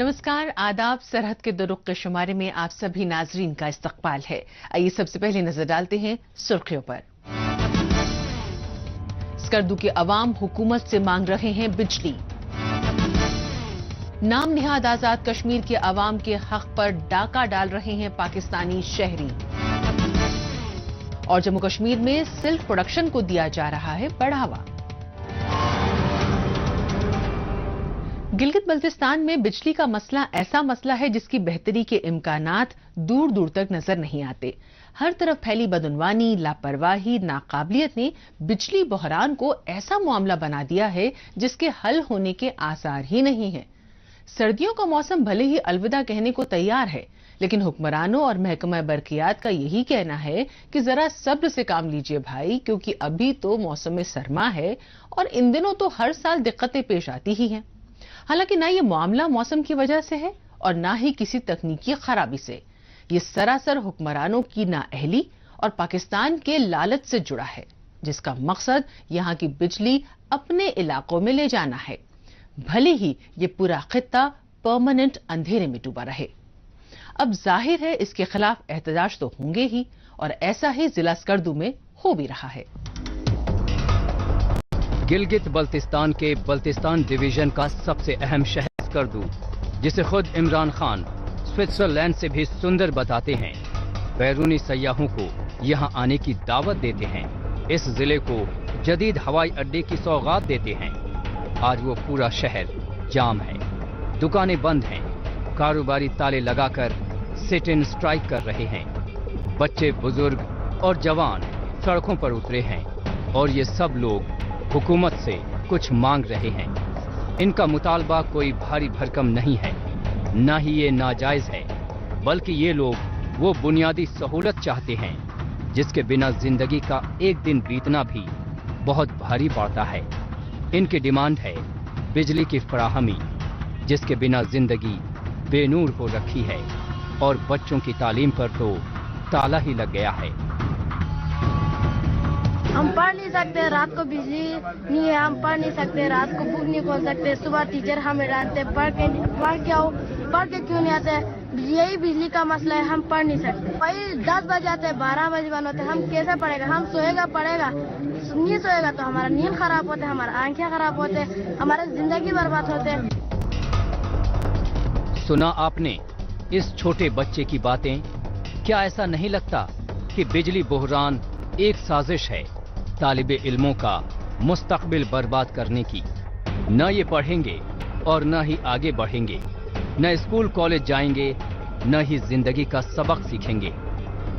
नमस्कार, आदाब। सरहद के दुरुख के शुमारे में आप सभी नाजरीन का इस्तकबाल है। आइए सबसे पहले नजर डालते हैं सुर्खियों पर। स्कर्दू के अवाम हुकूमत से मांग रहे हैं बिजली। नाम निहाद आजाद कश्मीर के अवाम के हक पर डाका डाल रहे हैं पाकिस्तानी शहरी। और जम्मू कश्मीर में सिल्क प्रोडक्शन को दिया जा रहा है बढ़ावा। गिलगित बल्तिस्तान में बिजली का मसला ऐसा मसला है जिसकी बेहतरी के इम्कानात दूर दूर तक नजर नहीं आते। हर तरफ फैली बदउनवानी, लापरवाही, नाकाबिलियत ने बिजली बहरान को ऐसा मामला बना दिया है जिसके हल होने के आसार ही नहीं है। सर्दियों का मौसम भले ही अलविदा कहने को तैयार है, लेकिन हुक्मरानों और महकमा बरकियात का यही कहना है कि जरा सब्र से काम लीजिए भाई, क्योंकि अभी तो मौसम सरमा है और इन दिनों तो हर साल दिक्कतें पेश आती ही हैं। हालांकि ना ये मामला मौसम की वजह से है और ना ही किसी तकनीकी खराबी से। ये सरासर हुक्मरानों की नाअहली और पाकिस्तान के लालच से जुड़ा है, जिसका मकसद यहां की बिजली अपने इलाकों में ले जाना है, भले ही ये पूरा खित्ता परमानेंट अंधेरे में डूबा रहे। अब जाहिर है इसके खिलाफ एहतजाज तो होंगे ही, और ऐसा ही जिला स्कर्दू में हो भी रहा है। गिलगित बल्तिस्तान के बल्तिस्तान डिवीजन का सबसे अहम शहर स्कर्दू, जिसे खुद इमरान खान स्विट्जरलैंड से भी सुंदर बताते हैं, बैरूनी सयाहों को यहां आने की दावत देते हैं। इस जिले को जदीद हवाई अड्डे की सौगात देते हैं। आज वो पूरा शहर जाम है, दुकानें बंद हैं, कारोबारी ताले लगाकर सिट इन स्ट्राइक कर रहे हैं। बच्चे, बुजुर्ग और जवान सड़कों पर उतरे हैं और ये सब लोग हुकूमत से कुछ मांग रहे हैं। इनका मुतालबा कोई भारी भरकम नहीं है, न ही ये नाजायज है, बल्कि ये लोग वो बुनियादी सहूलत चाहते हैं जिसके बिना जिंदगी का एक दिन बीतना भी बहुत भारी पड़ता है। इनकी डिमांड है बिजली की फराहमी, जिसके बिना जिंदगी बेनूर हो रखी है और बच्चों की तालीम पर तो ताला ही लग गया है। हम पढ़ नहीं सकते, रात को बिजली नहीं है, हम पढ़ नहीं सकते, रात को बुक नहीं खोल सकते, सुबह टीचर हमें डांटते, पढ़ के क्यों नहीं आते। यही बिजली का मसला है, हम पढ़ नहीं सकते। वही 10 बजे आते, 12 बजे बंद होते, हम कैसे पढ़ेगा। हम सोएगा पढ़ेगा, नहीं सोएगा तो हमारा नींद खराब होते, हमारा आंखें खराब होते, हमारा जिंदगी बर्बाद होते। सुना आपने इस छोटे बच्चे की बातें। क्या ऐसा नहीं लगता कि बिजली बहरान एक साजिश है तालिबे इल्मों का मुस्तकबिल बर्बाद करने की? न ये पढ़ेंगे और न ही आगे बढ़ेंगे, न स्कूल कॉलेज जाएंगे, न ही जिंदगी का सबक सीखेंगे।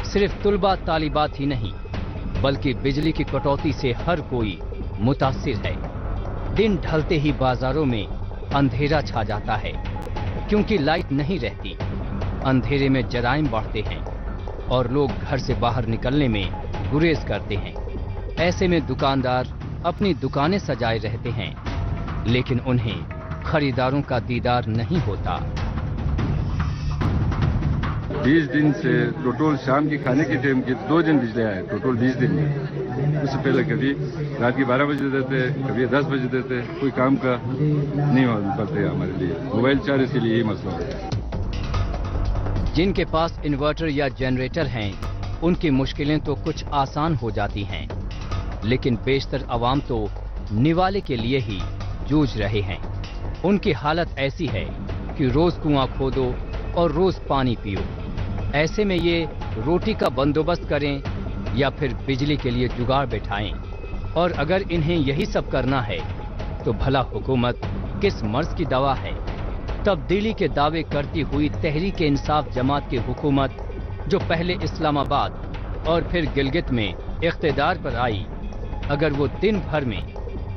सिर्फ तुलबा तालिबात ही नहीं, बल्कि बिजली की कटौती से हर कोई मुतासिर है। दिन ढलते ही बाजारों में अंधेरा छा जाता है, क्योंकि लाइट नहीं रहती। अंधेरे में जराइम बढ़ते हैं और लोग घर से बाहर निकलने में गुरेज करते हैं। ऐसे में दुकानदार अपनी दुकानें सजाए रहते हैं, लेकिन उन्हें खरीदारों का दीदार नहीं होता। 20 दिन से टोटल शाम की खाने के टाइम की 2 दिन बिजली आए, टोटल 20 दिन में। उससे पहले कभी रात की 12 बजे देते, कभी 10 बजे देते। कोई काम का नहीं हो पाते हमारे लिए। मोबाइल चार्ज के लिए यही मसला है। जिनके पास इन्वर्टर या जनरेटर हैं, उनकी मुश्किलें तो कुछ आसान हो जाती हैं, लेकिन बेशतर अवाम तो निवाले के लिए ही जूझ रहे हैं। उनकी हालत ऐसी है कि रोज कुआं खोदो और रोज पानी पियो। ऐसे में ये रोटी का बंदोबस्त करें या फिर बिजली के लिए जुगाड़ बैठाएं। और अगर इन्हें यही सब करना है तो भला हुकूमत किस मर्ज की दवा है? तब्दीली के दावे करती हुई तहरीक इंसाफ जमात की हुकूमत, जो पहले इस्लामाबाद और फिर गिलगित में इख्तिदार पर आई, अगर वो दिन भर में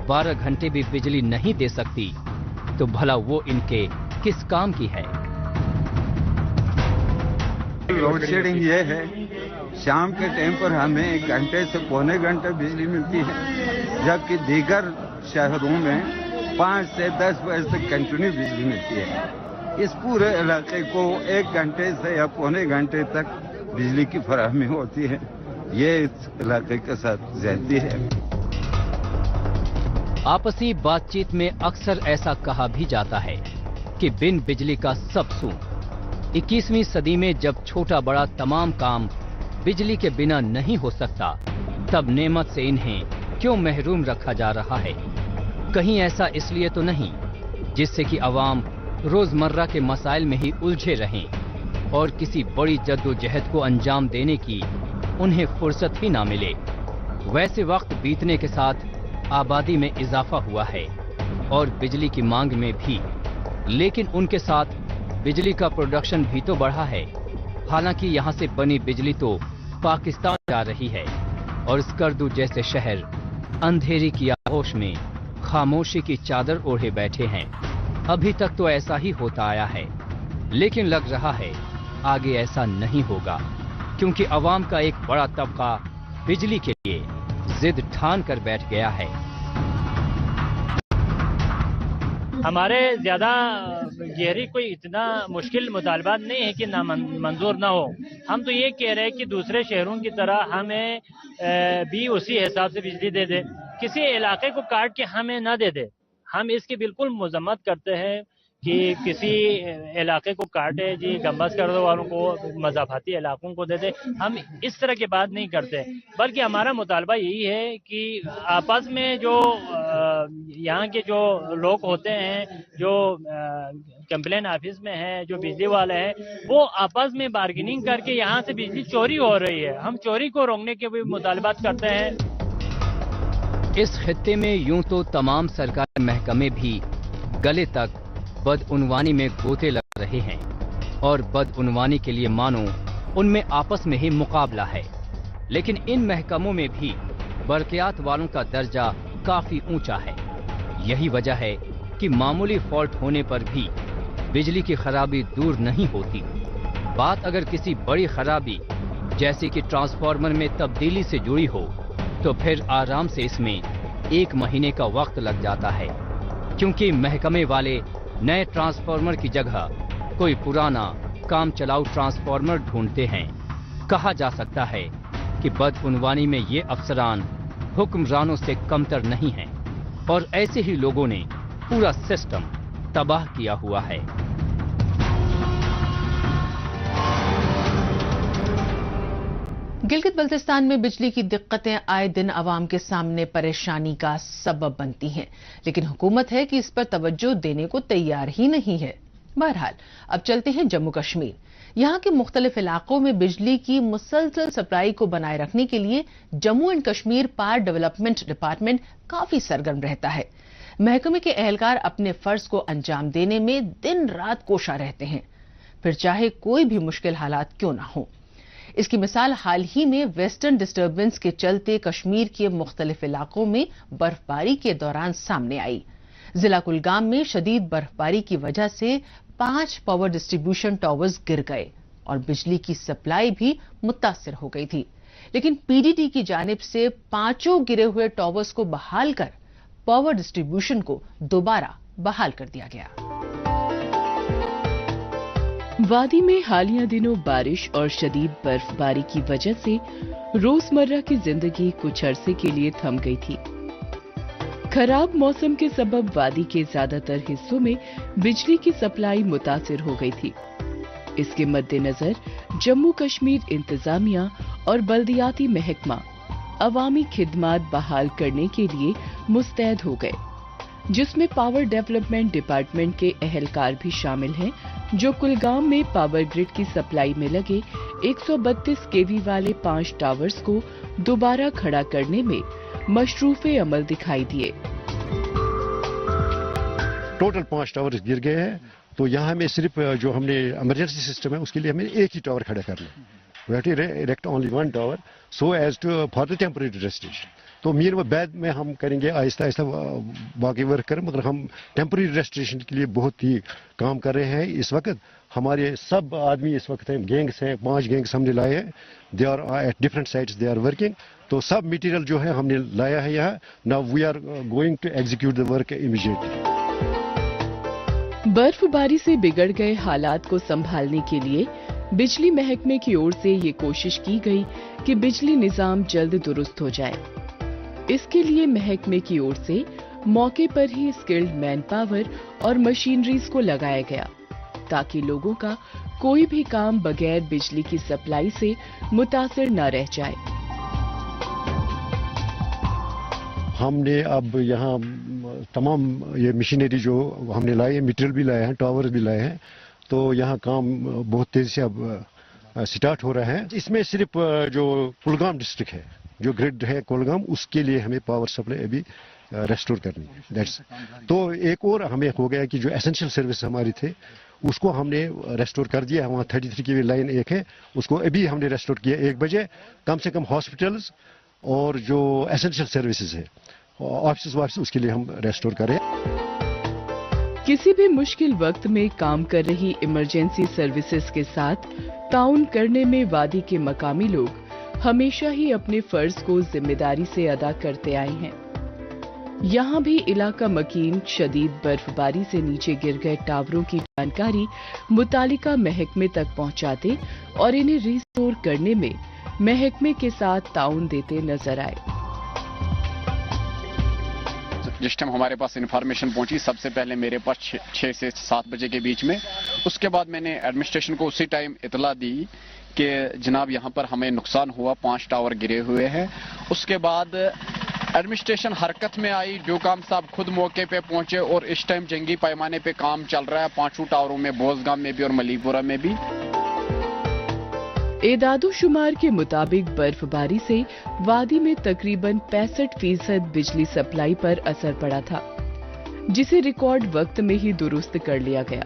12 घंटे भी बिजली नहीं दे सकती तो भला वो इनके किस काम की है? लोड शेडिंग ये है, शाम के टाइम पर हमें 1 घंटे से पौने घंटे बिजली मिलती है, जबकि दीगर शहरों में 5 से 10 बजे तक कंटिन्यू बिजली मिलती है। इस पूरे इलाके को 1 घंटे से या पौने घंटे तक बिजली की फराहमी होती है। ये इस इलाके के साथ ज्यादती है। आपसी बातचीत में अक्सर ऐसा कहा भी जाता है कि बिन बिजली का सब सूं। 21वीं सदी में जब छोटा बड़ा तमाम काम बिजली के बिना नहीं हो सकता, तब नेमत से इन्हें क्यों महरूम रखा जा रहा है? कहीं ऐसा इसलिए तो नहीं जिससे कि अवाम रोजमर्रा के मसाइल में ही उलझे रहें और किसी बड़ी जद्दोजहद को अंजाम देने की उन्हें फुर्सत ही ना मिले। वैसे वक्त बीतने के साथ आबादी में इजाफा हुआ है और बिजली की मांग में भी, लेकिन उनके साथ बिजली का प्रोडक्शन भी तो बढ़ा है। हालांकि यहाँ से बनी बिजली तो पाकिस्तान जा रही है और स्कर्दू जैसे शहर अंधेरी की आगोश में खामोशी की चादर ओढ़े बैठे हैं। अभी तक तो ऐसा ही होता आया है, लेकिन लग रहा है आगे ऐसा नहीं होगा, क्योंकि अवाम का एक बड़ा तबका बिजली के लिए जिद ठान कर बैठ गया है। हमारे ज्यादा गहरी कोई इतना मुश्किल मुतालबात नहीं है कि ना मंजूर ना हो। हम तो ये कह रहे हैं कि दूसरे शहरों की तरह हमें भी उसी हिसाब से बिजली दे दे, किसी इलाके को काट के हमें ना दे दे। हम इसकी बिल्कुल मजम्मत करते हैं कि किसी इलाके को काटे जी, गंबस करने वालों को मज़ाफाती इलाकों को दे दे। हम इस तरह की बात नहीं करते, बल्कि हमारा मुतालबा यही है कि आपस में जो यहाँ के जो लोग होते हैं, जो कंप्लेन ऑफिस में हैं, जो बिजली वाले हैं, वो आपस में बार्गेनिंग करके यहाँ से बिजली चोरी हो रही है, हम चोरी को रोकने के भी मुतालबात करते हैं। इस खित्ते में यूं तो तमाम सरकारी महकमे भी गले तक बदउनवानी में गोते लग रहे हैं और बदउनवानी के लिए मानो उनमें आपस में ही मुकाबला है। लेकिन इन महकमों में भी बरक़ियात वालों का दर्जा काफी ऊंचा है। यही वजह है कि मामूली फॉल्ट होने पर भी बिजली की खराबी दूर नहीं होती। बात अगर किसी बड़ी खराबी जैसे कि ट्रांसफार्मर में तब्दीली से जुड़ी हो तो फिर आराम से इसमें 1 महीने का वक्त लग जाता है, क्योंकि महकमे वाले नए ट्रांसफार्मर की जगह कोई पुराना काम चलाऊ ट्रांसफार्मर ढूंढते हैं। कहा जा सकता है कि बदउनवानी में ये अफसरान हुक्मरानों से कमतर नहीं हैं और ऐसे ही लोगों ने पूरा सिस्टम तबाह किया हुआ है। गिलगित बल्तिस्तान में बिजली की दिक्कतें आए दिन आवाम के सामने परेशानी का सबब बनती हैं, लेकिन हुकूमत है कि इस पर तवज्जो देने को तैयार ही नहीं है। बहरहाल अब चलते हैं जम्मू कश्मीर। यहाँ के मुख्तलिफ इलाकों में बिजली की मुसलसल सप्लाई को बनाए रखने के लिए Jammu and Kashmir power development department काफी सरगर्म रहता है। महकमे के एहलकार अपने फर्ज को अंजाम देने में दिन रात कोशा रहते हैं, फिर चाहे कोई भी मुश्किल हालात क्यों ना हो। इसकी मिसाल हाल ही में वेस्टर्न डिस्टर्बेंस के चलते कश्मीर के मुख्तलिफ इलाकों में बर्फबारी के दौरान सामने आई। जिला कुलगाम में शदीद बर्फबारी की वजह से 5 पावर डिस्ट्रीब्यूशन टावर्स गिर गए और बिजली की सप्लाई भी मुतासिर हो गई थी, लेकिन पीडीडी की जानिब से 5 गिरे हुए टावर्स को बहाल कर पावर डिस्ट्रीब्यूशन को दोबारा बहाल कर दिया गया। वादी में हालिया दिनों बारिश और शदीद बर्फबारी की वजह से रोजमर्रा की जिंदगी कुछ अरसे के लिए थम गई थी। खराब मौसम के सबब वादी के ज्यादातर हिस्सों में बिजली की सप्लाई मुतासिर हो गई थी। इसके मद्देनजर जम्मू कश्मीर इंतजामिया और बल्दियाती महकमा अवामी खिदमात बहाल करने के लिए मुस्तैद हो गए, जिसमें पावर डेवलपमेंट डिपार्टमेंट के एहलकार भी शामिल हैं, जो कुलगाम में पावर ग्रिड की सप्लाई में लगे 132 केवी वाले 5 टावर्स को दोबारा खड़ा करने में मशरूफे अमल दिखाई दिए। टोटल 5 टावर गिर गए हैं, तो यहाँ में सिर्फ जो हमने इमरजेंसी सिस्टम है उसके लिए हमें एक ही टावर खड़ा करना है। We have to erect only 1 tower so as to for the temporary restoration. तो मीर व बैद में हम करेंगे आहिस्ता आहिस्ता बाकी वर्क करें, मतलब हम टेम्पररी रेस्टोरेशन के लिए बहुत ही काम कर रहे हैं। इस वक्त हमारे सब आदमी इस वक्त हैं, गैंग्स हैं, 5 गैंग्स हमने लाए हैं, they are at different sites they are working. तो सब मटेरियल जो है हमने लाया है यहाँ। Now we are going to execute the work immediately. बर्फबारी से बिगड़ गए हालात को संभालने के लिए बिजली महकमे की ओर से ये कोशिश की गई कि बिजली निजाम जल्द दुरुस्त हो जाए। इसके लिए महकमे की ओर से मौके पर ही स्किल्ड मैन पावर और मशीनरीज को लगाया गया ताकि लोगों का कोई भी काम बगैर बिजली की सप्लाई से मुतासिर न रह जाए। हमने अब यहाँ तमाम ये मशीनरी जो हमने लाई है, मटेरियल भी लाए हैं, टावर भी लाए हैं, तो यहाँ काम बहुत तेजी से अब स्टार्ट हो रहा है। इसमें सिर्फ जो कुलगाम डिस्ट्रिक्ट है, जो ग्रिड है कुलगाम, उसके लिए हमें पावर सप्लाई अभी रेस्टोर करनी है। दैट्स तो एक और हमें हो गया कि जो एसेंशियल सर्विस हमारी थे उसको हमने रेस्टोर कर दिया। वहाँ 33 की लाइन एक है, उसको अभी हमने रेस्टोर किया 1 बजे। कम से कम हॉस्पिटल्स और जो एसेंशियल सर्विसेज है, ऑफिस वाफिस, उसके लिए हम रेस्टोर करें। किसी भी मुश्किल वक्त में काम कर रही इमरजेंसी सर्विसेज के साथ ताउन करने में वादी के मकामी लोग हमेशा ही अपने फर्ज को जिम्मेदारी से अदा करते आए हैं। यहाँ भी इलाका मकीन शदीद बर्फबारी से नीचे गिर गए टावरों की जानकारी मुतालिका महकमे तक पहुँचाते और इन्हें रिस्टोर करने में महकमे के साथ ताउन देते नजर आए। जिस टाइम हमारे पास इन्फॉर्मेशन पहुंची, सबसे पहले मेरे पास 6 से 7 बजे के बीच में, उसके बाद मैंने एडमिनिस्ट्रेशन को उसी टाइम इतला दी कि जनाब यहाँ पर हमें नुकसान हुआ, 5 टावर गिरे हुए हैं। उसके बाद एडमिनिस्ट्रेशन हरकत में आई, ड्यूकाम साहब खुद मौके पे पहुंचे और इस टाइम जंगी पैमाने पे काम चल रहा है 5 टावरों में, बोसगाम में भी और मलीपुरा में भी। एदादो शुमार के मुताबिक बर्फबारी से वादी में तकरीबन 65% बिजली सप्लाई पर असर पड़ा था, जिसे रिकॉर्ड वक्त में ही दुरुस्त कर लिया गया।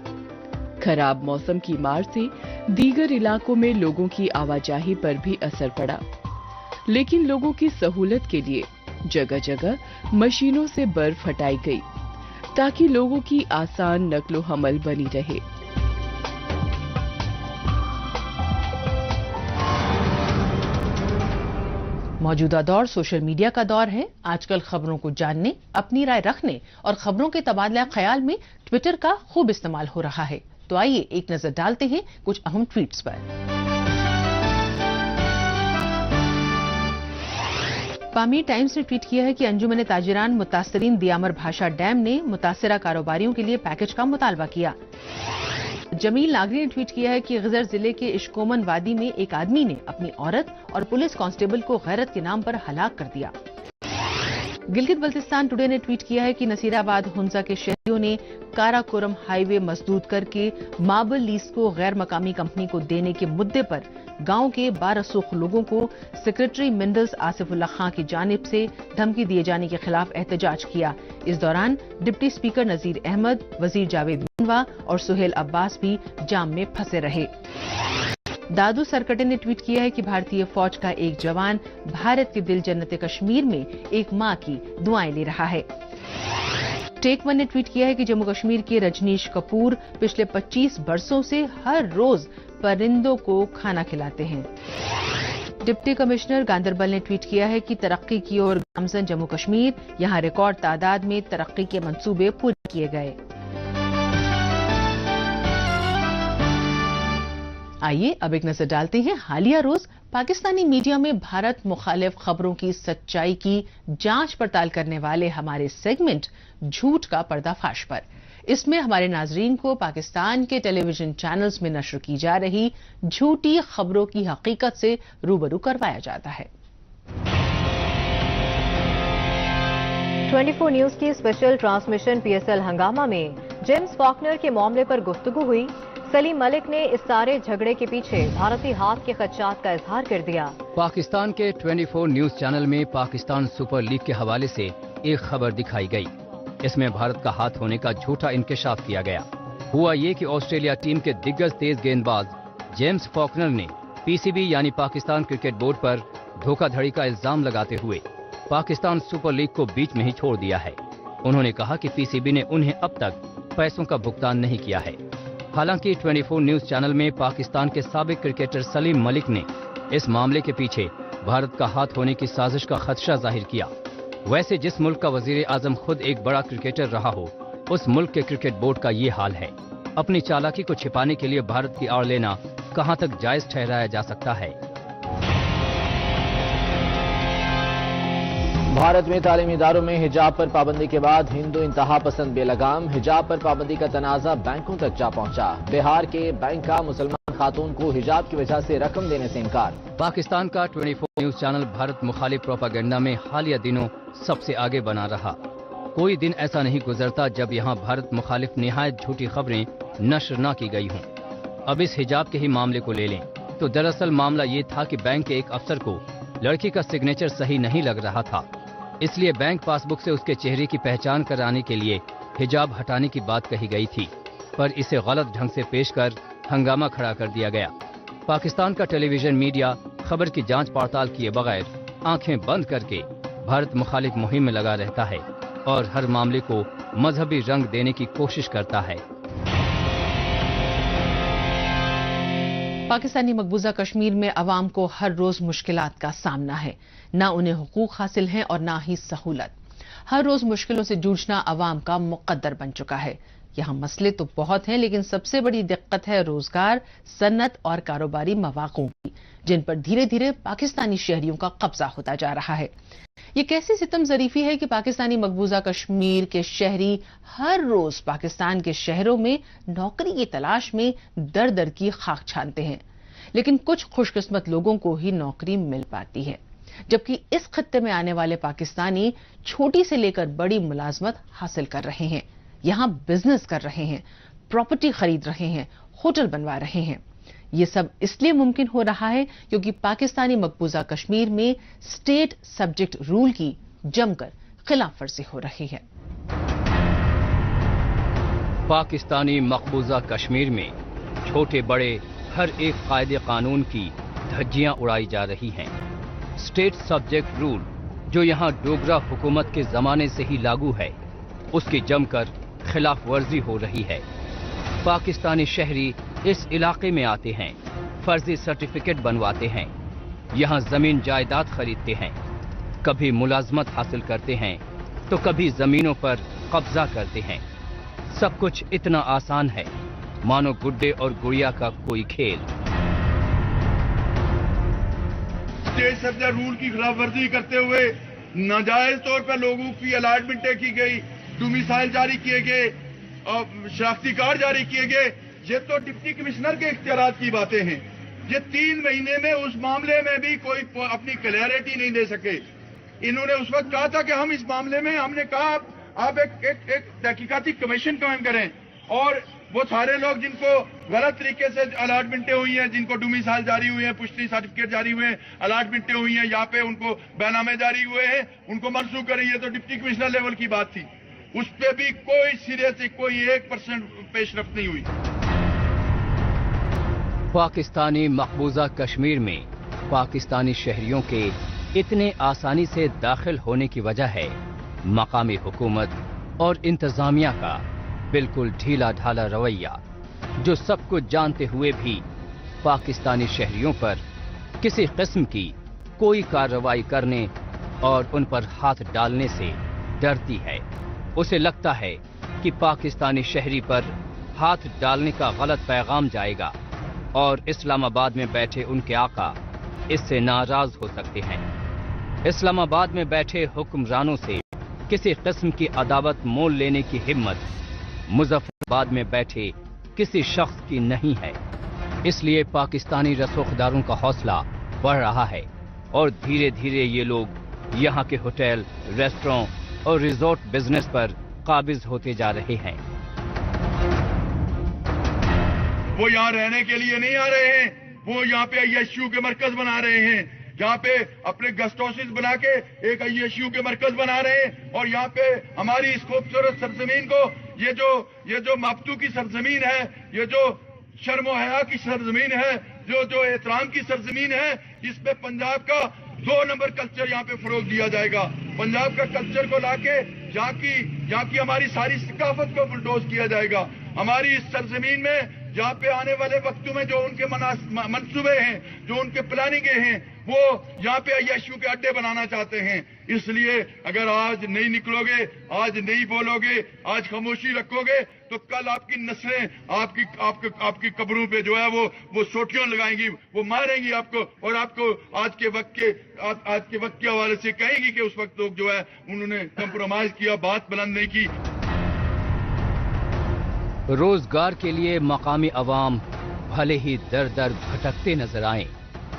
खराब मौसम की मार से दीगर इलाकों में लोगों की आवाजाही पर भी असर पड़ा, लेकिन लोगों की सहूलत के लिए जगह जगह मशीनों से बर्फ हटाई गई ताकि लोगों की आसान नक्लो हमल बनी रहे। मौजूदा दौर सोशल मीडिया का दौर है। आजकल खबरों को जानने, अपनी राय रखने और खबरों के तबादला ख्याल में ट्विटर का खूब इस्तेमाल हो रहा है। तो आइए एक नजर डालते हैं कुछ अहम ट्वीट्स पर। पामी टाइम्स ने ट्वीट किया है कि अंजुमन ताजिरान मुतासरीन दियामर भाषा डैम ने मुतासरा कारोबारियों के लिए पैकेज का मुतालबा किया। जमील नागरी ने ट्वीट किया है कि गजर जिले के इश्कोमन वादी में एक आदमी ने अपनी औरत और पुलिस कांस्टेबल को गैरत के नाम पर हलाक कर दिया। गिलगित बल्तिस्तान टुडे ने ट्वीट किया है कि नसीराबाद हुंजा के शहरियों ने काराकोरम हाईवे मसदूद करके मार्बल लीज को गैर मकामी कंपनी को देने के मुद्दे पर गांव के 1200 लोगों को सेक्रेटरी मिनरल्स आसिफुल्लाह खां की जानिब से धमकी दिए जाने के खिलाफ एहतजाज किया। इस दौरान डिप्टी स्पीकर नजीर अहमद, वजीर जावेद मुनवा और सुहेल अब्बास भी जाम में फंसे रहे। दादू सरकटे ने ट्वीट किया है कि भारतीय फौज का एक जवान भारत के दिल जन्नत कश्मीर में एक मां की दुआएं ले रहा है। टेक वन ने ट्वीट किया है कि जम्मू कश्मीर के रजनीश कपूर पिछले 25 बरसों से हर रोज परिंदों को खाना खिलाते हैं। डिप्टी कमिश्नर गांदरबल ने ट्वीट किया है कि तरक्की की ओर गामजन जम्मू कश्मीर, यहां रिकॉर्ड तादाद में तरक्की के मंसूबे पूरे किए गए। आइए अब एक नजर डालते हैं हालिया रोज पाकिस्तानी मीडिया में भारत मुखालिफ खबरों की सच्चाई की जांच पड़ताल करने वाले हमारे सेगमेंट झूठ का पर्दाफाश पर। इसमें हमारे नाजरीन को पाकिस्तान के टेलीविजन चैनल्स में नश्र की जा रही झूठी खबरों की हकीकत से रूबरू करवाया जाता है। 24 न्यूज की स्पेशल ट्रांसमिशन PSL हंगामा में जेम्स फॉकनर के मामले पर गुफ्तगू हुई। सलीम मलिक ने इस सारे झगड़े के पीछे भारतीय हाथ के खदशात का इजहार कर दिया। पाकिस्तान के 24 न्यूज चैनल में पाकिस्तान सुपर लीग के हवाले से एक खबर दिखाई गई। इसमें भारत का हाथ होने का झूठा इंकशाफ किया गया। हुआ ये कि ऑस्ट्रेलिया टीम के दिग्गज तेज गेंदबाज जेम्स फॉकनर ने PCB यानी पाकिस्तान क्रिकेट बोर्ड पर धोखाधड़ी का इल्जाम लगाते हुए पाकिस्तान सुपर लीग को बीच में ही छोड़ दिया है। उन्होंने कहा कि PCB ने उन्हें अब तक पैसों का भुगतान नहीं किया है। हालांकि 24 न्यूज चैनल में पाकिस्तान के साबिक क्रिकेटर सलीम मलिक ने इस मामले के पीछे भारत का हाथ होने की साजिश का खदशा जाहिर किया। वैसे जिस मुल्क का वजीर आजम खुद एक बड़ा क्रिकेटर रहा हो, उस मुल्क के क्रिकेट बोर्ड का ये हाल है। अपनी चालाकी को छिपाने के लिए भारत की आड़ लेना कहां तक जायज ठहराया जा सकता है? بھارت میں تعلیمی اداروں میں حجاب پر پابندی کے بعد ہندو انتہا پسند بے لگام، حجاب پر پابندی کا تنازع بینکوں تک جا پہنچا۔ بہار کے بینک کا مسلمان خاتون کو حجاب کی وجہ سے رقم دینے سے انکار۔ پاکستان کا 24 نیوز چینل بھارت مخالف پروپیگنڈا میں حالیہ دنوں سب سے آگے بنا رہا۔ کوئی دن ایسا نہیں گزرتا جب یہاں بھارت مخالف نہایت جھوٹی خبریں نشر نہ کی گئی ہوں۔ اب اس حجاب کے ہی معاملے کو لے لیں تو دراصل معاملہ یہ تھا کہ بینک کے ایک افسر کو لڑکی کا سگنیچر صحیح نہیں لگ رہا تھا، اس لیے بینک پاس بک سے اس کے چہرے کی پہچان کرانے کے لیے حجاب ہٹانے کی بات کہی گئی تھی، پر اسے غلط ڈھنگ سے پیش کر ہنگامہ کھڑا کر دیا گیا۔ پاکستان کا ٹیلی ویژن میڈیا خبر کی جانچ پڑتال کیے بغیر آنکھیں بند کر کے بھارت مخالف مہم میں لگا رہتا ہے اور ہر معاملے کو مذہبی رنگ دینے کی کوشش کرتا ہے۔ پاکستانی مقبوضہ کشمیر میں عوام کو ہر روز مشکلات کا سامنا ہے، نہ انہیں حقوق حاصل ہیں اور نہ ہی سہولت۔ ہر روز مشکلوں سے جوجھنا عوام کا مقدر بن چکا ہے۔ یہاں مسئلے تو بہت ہیں لیکن سب سے بڑی دقت ہے روزگار، صنعت اور کاروباری مواقع کی، جن پر دھیرے دھیرے پاکستانی شہریوں کا قبضہ ہوتا جا رہا ہے۔ یہ کیسی ستم ظریفی ہے کہ پاکستانی مقبوضہ کشمیر کے شہری ہر روز پاکستان کے شہروں میں نوکری کی تلاش میں در در کی خاک چھانتے ہیں، لیکن کچھ خوش قسمت لوگوں کو ہی نوکری مل پاتی ہے، جبکہ اس خطے میں آنے والے پاکستانی چھوٹی سے لے کر بڑی ملازمت حاصل کر رہے ہیں، یہاں بزنس کر رہے ہیں، پراپرٹی خرید رہے ہیں، ہوٹل بنوا رہے ہیں۔ یہ سب اس لیے ممکن ہو رہا ہے کیونکہ پاکستانی مقبوضہ کشمیر میں اسٹیٹ سبجیکٹ رول کی جم کر خلاف ورزی ہو رہی ہے۔ پاکستانی مقبوضہ کشمیر میں چھوٹے بڑے ہر ایک قاعدے قانون کی دھجیاں اڑائی جا رہی ہیں۔ اسٹیٹ سبجیکٹ رول جو یہاں ڈوگرا حکومت کے زمانے سے ہی لاگو ہے، اس کی جم کر خلاف ورزی ہو رہی ہے۔ پاکستانی شہری اس علاقے میں آتے ہیں، فرضی سرٹیفکیٹ بنواتے ہیں، یہاں زمین جائیداد خریدتے ہیں، کبھی ملازمت حاصل کرتے ہیں تو کبھی زمینوں پر قبضہ کرتے ہیں۔ سب کچھ اتنا آسان ہے مانو گڈے اور گڑیا کا کوئی کھیل۔ اسٹیٹ سبجیکٹ رول کی خلاف ورزی کرتے ہوئے ناجائز طور پر لوگوں کی الاٹمنٹیں کی گئی، ڈومیسائل جاری کیے گئے اور شناختی کارڈ جاری کیے گئے۔ یہ تو ڈپٹی کمشنر کے اختیارات کی باتیں ہیں۔ یہ 3 مہینے میں اس معاملے میں بھی کوئی اپنی کلیئرٹی نہیں دے سکے۔ انہوں نے اس وقت کہا تھا کہ ہم اس معاملے میں، ہم نے کہا آپ ایک تحقیقاتی کمیشن قائم کریں، اور وہ سارے لوگ جن کو غلط طریقے سے الاٹمنٹیں ہوئی ہیں، جن کو ڈومیسائل جاری ہوئے ہیں، پشتی سرٹیفکیٹ جاری ہوئے ہیں، الاٹمنٹیں ہوئی ہیں، یہاں پہ ان کو بینامے جاری ہوئے ہیں، ان کو منسوخ کریں۔ یہ تو ڈپٹی کمشنر لیول کی بات تھی، اس پہ بھی کوئی سرے سے کوئی 1% پیش رفت نہیں ہوئی۔ پاکستانی مقبوضہ کشمیر میں پاکستانی شہریوں کے اتنے آسانی سے داخل ہونے کی وجہ ہے مقامی حکومت اور انتظامیہ کا بالکل ڈھیلا ڈھالا رویہ، جو سب کچھ جانتے ہوئے بھی پاکستانی شہریوں پر کسی قسم کی کوئی کارروائی کرنے اور ان پر ہاتھ ڈالنے سے ڈرتی ہے۔ اسے لگتا ہے کہ پاکستانی شہری پر ہاتھ ڈالنے کا غلط پیغام جائے گا اور اسلام آباد میں بیٹھے ان کے آقا اس سے ناراض ہو سکتے ہیں۔ اسلام آباد میں بیٹھے حکمرانوں سے کسی قسم کی عداوت مول لینے کی ہمت مظفر آباد میں بیٹھے کسی شخص کی نہیں ہے۔ اس لیے پاکستانی رسوخداروں کا حوصلہ بڑھ رہا ہے اور دھیرے دھیرے یہ لوگ یہاں کے ہوٹل، ریسٹوراں اور ریزورٹ بزنس پر قابض ہوتے جا رہے ہیں۔ وہ یہاں رہنے کے لیے نہیں آ رہے ہیں، وہ یہاں پہ ISU کے مرکز بنا رہے ہیں، یہاں پہ اپنے گیسٹ ہاؤسز بنا کے ایک ISU کے مرکز بنا رہے ہیں، اور یہاں پہ ہماری اس خوبصورت سرزمین کو، یہ جو ماپتو کی سرزمین ہے، یہ جو شرم و حیا کی سرزمین ہے، جو احترام کی سرزمین ہے، اس پہ پنجاب کا 2 نمبر کلچر یہاں پہ فروغ دیا جائے گا۔ پنجاب کا کلچر کو لا کے یہاں کی ہماری ساری ثقافت کو بلڈوز کیا جائے گا۔ ہماری اس سرزمین میں یہاں پہ آنے والے وقتوں میں جو ان کے منصوبے ہیں، جو ان کے پلاننگیں ہیں، وہ یہاں پہ ISU کے اڈے بنانا چاہتے ہیں۔ اس لیے اگر آج نہیں نکلو گے، آج نہیں بولو گے، آج خاموشی رکھو گے تو کل آپ کی نسلیں آپ کی قبروں پہ جو ہے وہ سوٹیاں لگائیں گی، وہ ماریں گی آپ کو، اور آپ کو آج کے وقت کے حوالے سے کہیں گی کہ اس وقت لوگ جو ہے انہوں نے کمپرومائز کیا، بات بلند نہیں کی۔ روزگار کے لیے مقامی عوام بھلے ہی در در بھٹکتے نظر آئیں،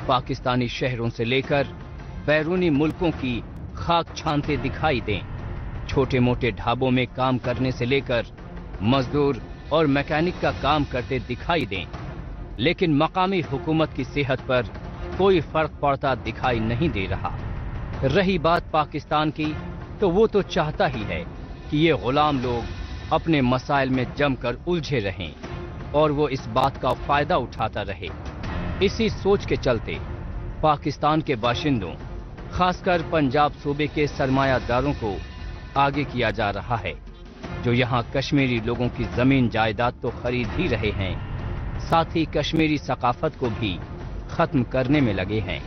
پاکستانی شہروں سے لے کر بیرونی ملکوں کی خاک چھانتے دکھائی دیں، چھوٹے موٹے ڈھابوں میں کام کرنے سے لے کر مزدور اور میکینک کا کام کرتے دکھائی دیں، لیکن مقامی حکومت کی صحت پر کوئی فرق پڑتا دکھائی نہیں دے رہا۔ رہی بات پاکستان کی، تو وہ تو چاہتا ہی ہے کہ یہ غلام لوگ اپنے مسائل میں جم کر الجھے رہیں اور وہ اس بات کا فائدہ اٹھاتا رہے۔ اسی سوچ کے چلتے پاکستان کے باشندوں، خاص کر پنجاب صوبے کے سرمایہ داروں کو آگے کیا جا رہا ہے، جو یہاں کشمیری لوگوں کی زمین جائیداد تو خرید ہی رہے ہیں، ساتھ ہی کشمیری ثقافت کو بھی ختم کرنے میں لگے ہیں۔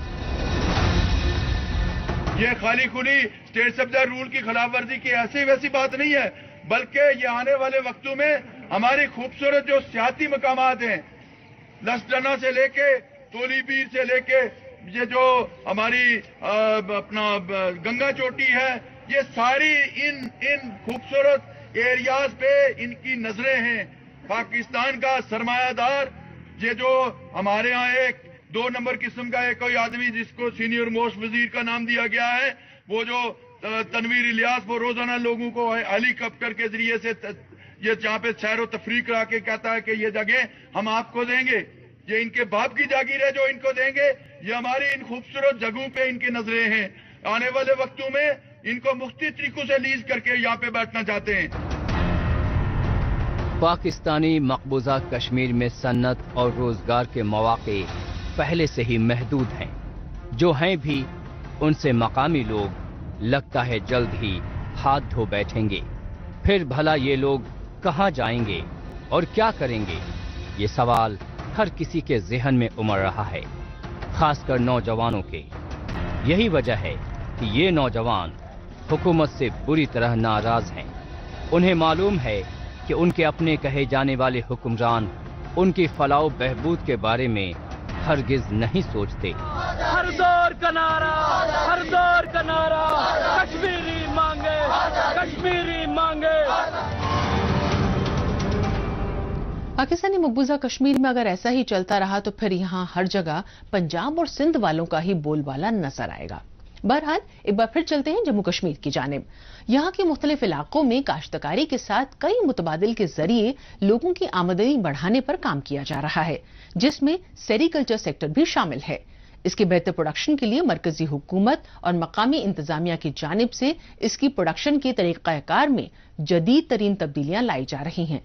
یہ خالی خلی اسٹیٹ سبزہ رول کی خلاف ورزی کی ایسی ویسی بات نہیں ہے، بلکہ یہ آنے والے وقتوں میں ہماری خوبصورت جو سیاحتی مقامات ہیں، لسڈنا سے لے کے تولی بیر سے لے کے یہ جو ہماری اپنا گنگا چوٹی ہے، یہ ساری ان خوبصورت ایریاز پہ ان کی نظریں ہیں۔ پاکستان کا سرمایہ دار، یہ جو ہمارے ہاں ایک 2 نمبر قسم کا ایک کوئی آدمی جس کو سینئر موسٹ وزیر کا نام دیا گیا ہے، وہ جو تنویر الیاس، وہ روزانہ لوگوں کو ہیلی کاپٹر کے ذریعے سے یہ جہاں پہ سیر و تفریح کرا کے کہتا ہے کہ یہ جگہ ہم آپ کو دیں گے، یہ ان کے باپ کی جاگیر ہے جو ان کو دیں گے، یہ ہماری ان خوبصورت جگہوں پہ ان کی نظریں ہیں۔ آنے والے وقتوں میں ان کو مختلف طریقوں سے لیز کر کے یہاں پہ بیٹھنا چاہتے ہیں۔ پاکستانی مقبوضہ کشمیر میں صنعت اور روزگار کے مواقع پہلے سے ہی محدود ہیں، جو ہیں بھی ان سے مقامی لوگ لگتا ہے جلد ہی ہاتھ دھو بیٹھیں گے۔ پھر بھلا یہ لوگ کہاں جائیں گے اور کیا کریں گے؟ یہ سوال ہر کسی کے ذہن میں امڑ رہا ہے، خاص کر نوجوانوں کے۔ یہی وجہ ہے کہ یہ نوجوان حکومت سے بری طرح ناراض ہیں۔ انہیں معلوم ہے کہ ان کے اپنے کہے جانے والے حکمران ان کی فلاح و بہبود کے بارے میں ہرگز نہیں سوچتے۔ ہر دور کا نعرہ، ہر دور کا نعرہ، کشمیری مانگے، کشمیری مانگے۔ پاکستانی مقبوضہ کشمیر میں اگر ایسا ہی چلتا رہا تو پھر یہاں ہر جگہ پنجاب اور سندھ والوں کا ہی بول بالا نظر آئے گا۔ بہرحال ایک بار پھر چلتے ہیں جموں کشمیر کی جانب۔ یہاں کے مختلف علاقوں میں کاشتکاری کے ساتھ کئی متبادل کے ذریعے لوگوں کی آمدنی بڑھانے پر کام کیا جا رہا ہے، جس میں سیریکلچر سیکٹر بھی شامل ہے۔ اس کے بہتر پروڈکشن کے لیے مرکزی حکومت اور مقامی انتظامیہ کی جانب سے اس کی پروڈکشن کے طریقہ کار میں جدید ترین تبدیلیاں لائی جا رہی ہیں۔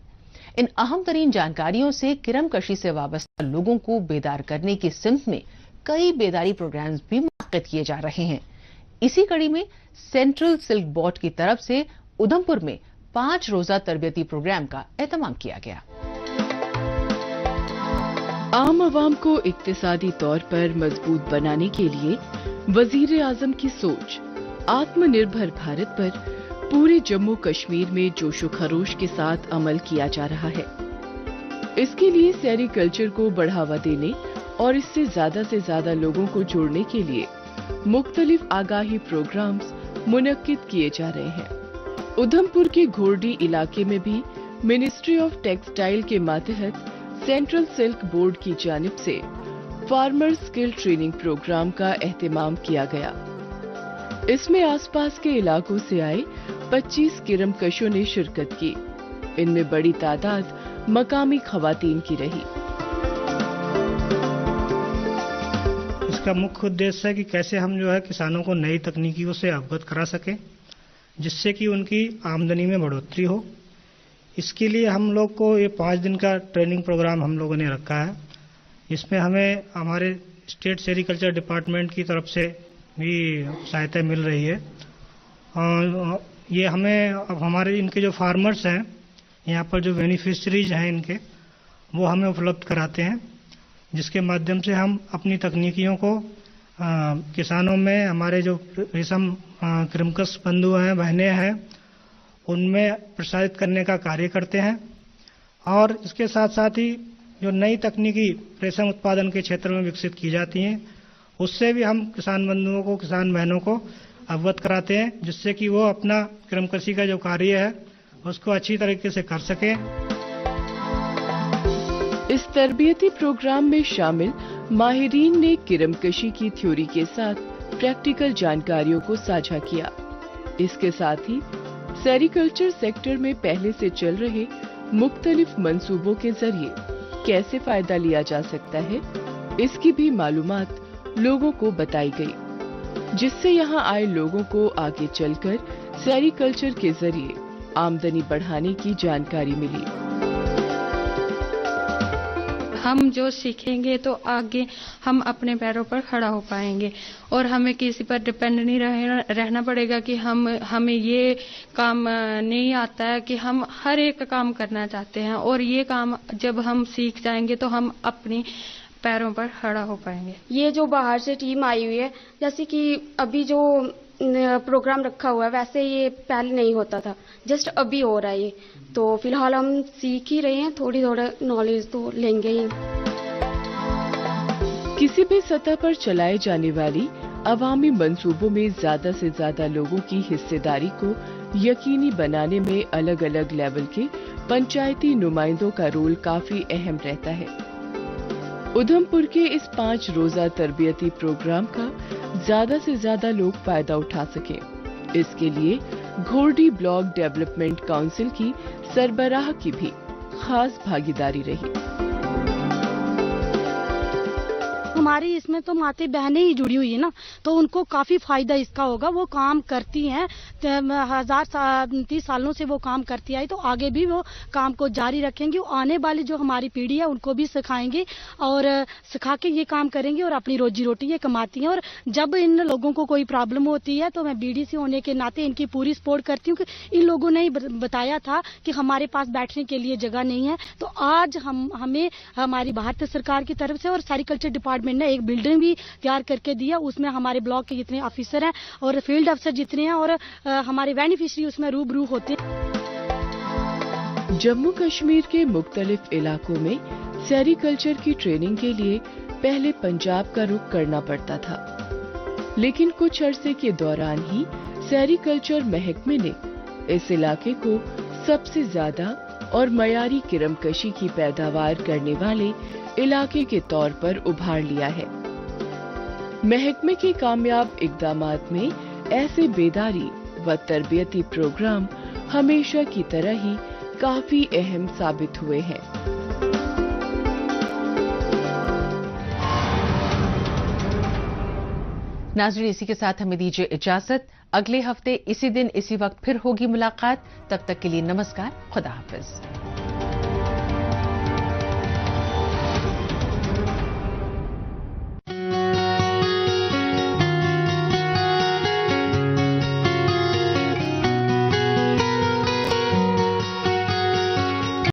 ان اہم ترین جانکاریوں سے کرم کشی سے وابستہ لوگوں کو بیدار کرنے کی سمت میں کئی بیداری پروگرامز بھی منعقد کیے جا رہے ہیں۔ اسی کڑی میں سینٹرل سلک بورڈ کی طرف سے ادھمپور میں 5 روزہ تربیتی پروگرام کا اہتمام کیا گیا۔ عام عوام کو اقتصادی طور پر مضبوط بنانے کے لیے وزیر اعظم کی سوچ آتم نربھر بھارت پر پورے جموں کشمیر میں جوش و خروش کے ساتھ عمل کیا جا رہا ہے۔ اس کے لیے سیریکلچر کو بڑھاوا دینے اور اس سے زیادہ لوگوں کو جوڑنے کے لیے مختلف آگاہی پروگرامز منعقد کیے جا رہے ہیں۔ ادھمپور کے گھورڈی علاقے میں بھی منسٹری آف ٹیکسٹائل کے ماتحت سینٹرل سلک بورڈ کی جانب سے فارمر سکل ٹریننگ پروگرام کا اہتمام کیا گیا۔ اس میں آس پاس کے علاقوں سے آئے 25 کرم کشوں نے شرکت کی۔ ان میں بڑی تعداد مقامی خواتین کی رہی۔ اس کا مکھ ادیش ہے کہ کیسے ہم جو ہے کسانوں کو نئی تکنیکیوں سے اوگت کرا سکیں جس سے کہ ان کی آمدنی میں بڑھوتری ہو۔ اس کے لیے ہم لوگ کو یہ 5 دن کا ٹریننگ پروگرام ہم لوگوں نے رکھا ہے۔ اس میں ہمیں ہمارے اسٹیٹ سیریکلچر ڈپارٹمنٹ کی طرف سے بھی سہایتا مل رہی ہے، اور یہ ہمیں اب ہمارے ان کے جو فارمرز ہیں یہاں پر جو بینیفیشریز ہیں ان کے، وہ ہمیں اپلبدھ کراتے ہیں، جس کے مادھیم سے ہم اپنی تکنیکیوں کو किसानों में हमारे जो रेशम कृमकश बंधु हैं, बहनें हैं, उनमें प्रसारित करने का कार्य करते हैं। और इसके साथ साथ ही जो नई तकनीकी रेशम उत्पादन के क्षेत्र में विकसित की जाती हैं, उससे भी हम किसान बंधुओं को, किसान बहनों को अवगत कराते हैं, जिससे कि वो अपना कृमकशी का जो कार्य है उसको अच्छी तरीके से कर सकें। इस तरबियती प्रोग्राम में शामिल माहिरीन ने किरमकशी की थ्योरी के साथ प्रैक्टिकल जानकारियों को साझा किया। इसके साथ ही सेरिकल्चर सेक्टर में पहले से चल रहे मुख्तलिफ मंसूबों के जरिए कैसे फायदा लिया जा सकता है, इसकी भी मालूमात लोगों को बताई गई, जिससे यहाँ आए लोगों को आगे चलकर सेरिकल्चर के जरिए आमदनी बढ़ाने की जानकारी मिली। हम जो सीखेंगे तो आगे हम अपने पैरों पर खड़ा हो पाएंगे और हमें किसी पर डिपेंड नहीं रहना पड़ेगा कि हमें ये काम नहीं आता है, कि हम हर एक काम करना चाहते हैं और ये काम जब हम सीख जाएंगे तो हम अपनी पैरों पर खड़ा हो पाएंगे। ये जो बाहर से टीम आई हुई है, जैसे कि अभी जो प्रोग्राम रखा हुआ है, वैसे ये पहले नहीं होता था, जस्ट अभी हो रहा है ये, तो फिलहाल हम सीख ही रहे हैं, थोड़ी नॉलेज तो लेंगे ही। किसी भी सतह पर चलाए जाने वाली अवामी मंसूबों में ज्यादा से ज्यादा लोगों की हिस्सेदारी को यकीनी बनाने में अलग अलग लेवल के पंचायती नुमाइंदों का रोल काफी अहम रहता है। उधमपुर के इस 5 रोजा तरबियती प्रोग्राम का ज्यादा से ज्यादा लोग फायदा उठा सकें, इसके लिए घोरडी ब्लॉक डेवलपमेंट काउंसिल की सरबराह की भी खास भागीदारी रही। हमारी इसमें तो माता बहनें ही जुड़ी हुई है ना, तो उनको काफी फायदा इसका होगा। वो काम करती हैं, 30 सालों से वो काम करती आई, तो आगे भी वो काम को जारी रखेंगी। आने वाली जो हमारी पीढ़ी है उनको भी सिखाएंगे और सिखा के ये काम करेंगे और अपनी रोजी रोटी ये कमाती हैं। और जब इन लोगों को कोई प्रॉब्लम होती है तो मैं बीडीसी होने के नाते इनकी पूरी सपोर्ट करती हूँ कि इन लोगों ने बताया था कि हमारे पास बैठने के लिए जगह नहीं है, तो आज हमें हमारी भारत सरकार की तरफ से और सेरिकल्चर डिपार्टमेंट ने एक बिल्डिंग भी तैयार करके दिया। उसमें हमारे ब्लॉक के जितने ऑफिसर हैं और फील्ड अफसर जितने हैं और हमारे बेनिफिशियरी उसमें रूबरू होते हैं। जम्मू कश्मीर के मुख्तलिफ इलाकों में सेरिकल्चर की ट्रेनिंग के लिए पहले पंजाब का रुख करना पड़ता था, लेकिन कुछ अरसे के दौरान ही सेरिकल्चर महकमे ने इस इलाके को सबसे ज्यादा और मयारी किरमकशी की पैदावार करने वाले इलाके के तौर पर उभार लिया है। महकमे के कामयाब इक़दामात में ऐसे बेदारी व तरबियती प्रोग्राम हमेशा की तरह ही काफी अहम साबित हुए हैं। नाज़रीन, इसी के साथ हमें दीजिए इजाजत। अगले हफ्ते इसी दिन इसी वक्त फिर होगी मुलाकात। तब तक के लिए नमस्कार, खुदा हाफिज।